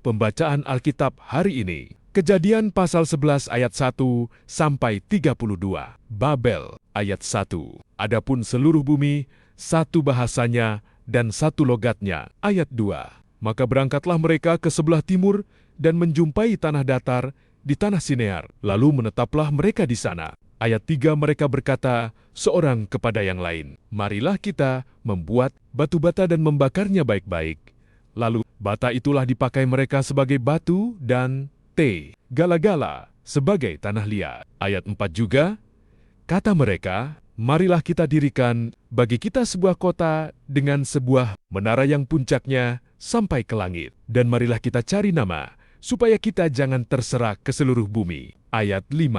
pembacaan Alkitab hari ini. Kejadian pasal 11 ayat 1 sampai 32. Babel ayat 1. Adapun seluruh bumi, satu bahasanya dan satu logatnya. Ayat 2. Maka berangkatlah mereka ke sebelah timur dan menjumpai tanah datar di tanah Sinear. Lalu menetaplah mereka di sana. Ayat 3 mereka berkata seorang kepada yang lain, marilah kita membuat batu bata dan membakarnya baik-baik. Lalu bata itulah dipakai mereka sebagai batu dan gala-gala sebagai tanah liat. Ayat 4 juga, kata mereka, marilah kita dirikan bagi kita sebuah kota dengan sebuah menara yang puncaknya sampai ke langit. Dan marilah kita cari nama, supaya kita jangan terserak ke seluruh bumi. Ayat 5,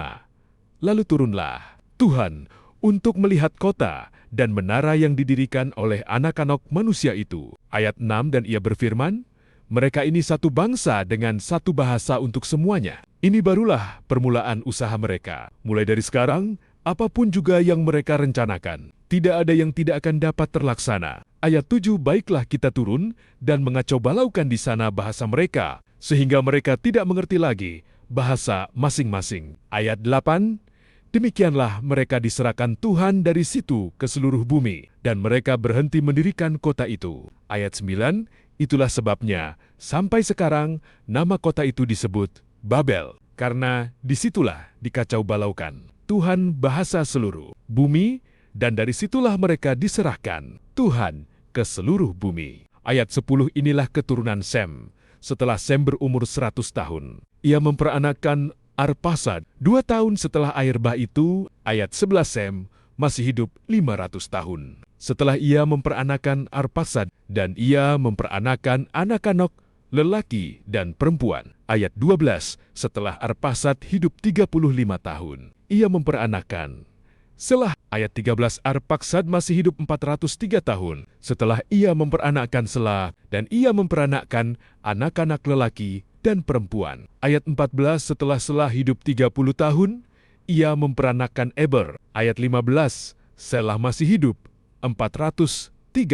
lalu turunlah Tuhan untuk melihat kota dan menara yang didirikan oleh anak-anak manusia itu. Ayat 6, dan ia berfirman, mereka ini satu bangsa dengan satu bahasa untuk semuanya. Ini barulah permulaan usaha mereka. Mulai dari sekarang, apapun juga yang mereka rencanakan, tidak ada yang tidak akan dapat terlaksana. Ayat 7, baiklah kita turun dan mengacau balaukan di sana bahasa mereka, sehingga mereka tidak mengerti lagi bahasa masing-masing. Ayat 8, demikianlah mereka diserahkan Tuhan dari situ ke seluruh bumi, dan mereka berhenti mendirikan kota itu. Ayat 9, itulah sebabnya sampai sekarang nama kota itu disebut Babel, karena disitulah dikacau balaukan Tuhan bahasa seluruh bumi, dan dari situlah mereka diserahkan Tuhan ke seluruh bumi. Ayat 10, inilah keturunan Sem. Setelah Sem berumur 100 tahun, ia memperanakkan Arpasad. 2 tahun setelah air bah itu, ayat 11, Sem masih hidup 500 tahun. Setelah ia memperanakan Arpasad, dan ia memperanakan anak-anak lelaki dan perempuan. Ayat 12, setelah Arpasad hidup 35 tahun, ia memperanakan Selah. Ayat 13, Arpaksad masih hidup 403 tahun. Setelah ia memperanakkan Selah, dan ia memperanakkan anak-anak lelaki dan perempuan. Ayat 14, setelah Selah hidup 30 tahun, ia memperanakkan Eber. Ayat 15, Selah masih hidup 403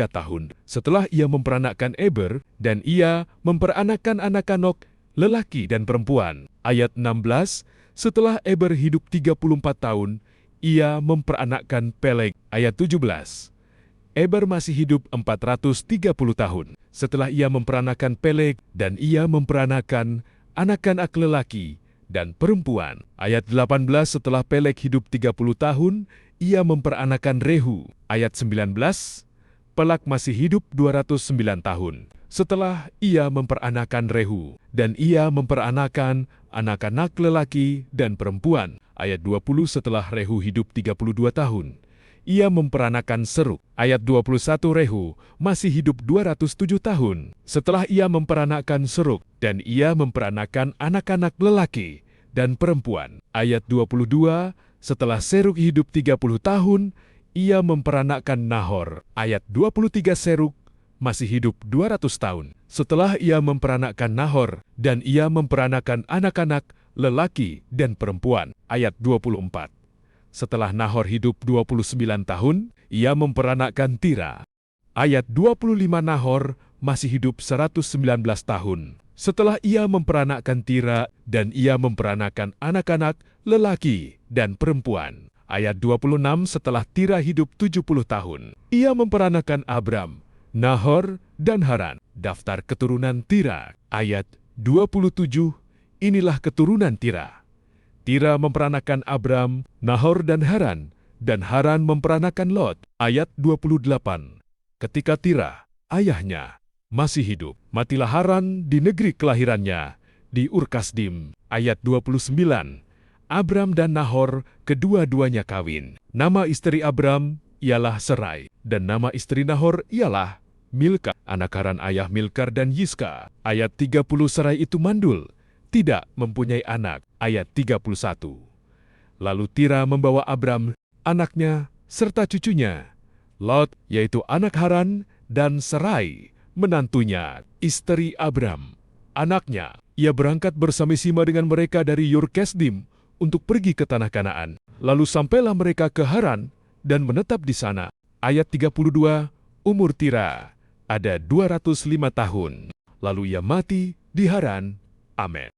tahun. Setelah ia memperanakkan Eber, dan ia memperanakkan anak-anak lelaki dan perempuan. Ayat 16, setelah Eber hidup 34 tahun, ia memperanakkan Peleg. Ayat 17, Eber masih hidup 430 tahun. Setelah ia memperanakkan Peleg, dan ia memperanakkan anak-anak lelaki dan perempuan. Ayat 18, setelah Peleg hidup 30 tahun, ia memperanakkan Rehu. Ayat 19, Pelak masih hidup 209 tahun. Setelah ia memperanakkan Rehu, dan ia memperanakkan anak-anak lelaki dan perempuan. Ayat 20, setelah Rehu hidup 32 tahun, ia memperanakkan Seruk. Ayat 21, Rehu masih hidup 207 tahun. Setelah ia memperanakkan Seruk, dan ia memperanakkan anak-anak lelaki dan perempuan. Ayat 22, setelah Seruk hidup 30 tahun, ia memperanakkan Nahor. Ayat 23, Seruk masih hidup 200 tahun. Setelah ia memperanakkan Nahor, dan ia memperanakkan anak-anak lelaki dan perempuan. Ayat 24, setelah Nahor hidup 29 tahun, ia memperanakkan Tira. Ayat 25, Nahor masih hidup 119 tahun. Setelah ia memperanakkan Tira, dan ia memperanakkan anak-anak lelaki dan perempuan. Ayat 26, setelah Tira hidup 70 tahun, ia memperanakkan Abram, Nahor, dan Haran. Daftar keturunan Tira. Ayat 27, inilah keturunan Tira. Tira memperanakkan Abram, Nahor, dan Haran memperanakkan Lot. Ayat 28, ketika Tira, ayahnya, masih hidup, matilah Haran di negeri kelahirannya, di Ur-Kasdim. Ayat 29, Abram dan Nahor kedua-duanya kawin. Nama istri Abram ialah Serai, dan nama istri Nahor ialah Milka. Anak Haran ayah Milkar dan Yiska. Ayat 30, Serai itu mandul, tidak mempunyai anak. Ayat 31, lalu Tira membawa Abram, anaknya, serta cucunya, Lot, yaitu anak Haran, dan Serai, menantunya, istri Abram, anaknya. Ia berangkat bersama-sama dengan mereka dari Ur-Kasdim untuk pergi ke tanah Kanaan. Lalu sampailah mereka ke Haran dan menetap di sana. Ayat 32, umur Tira ada 205 tahun. Lalu ia mati Di Haran, Amen.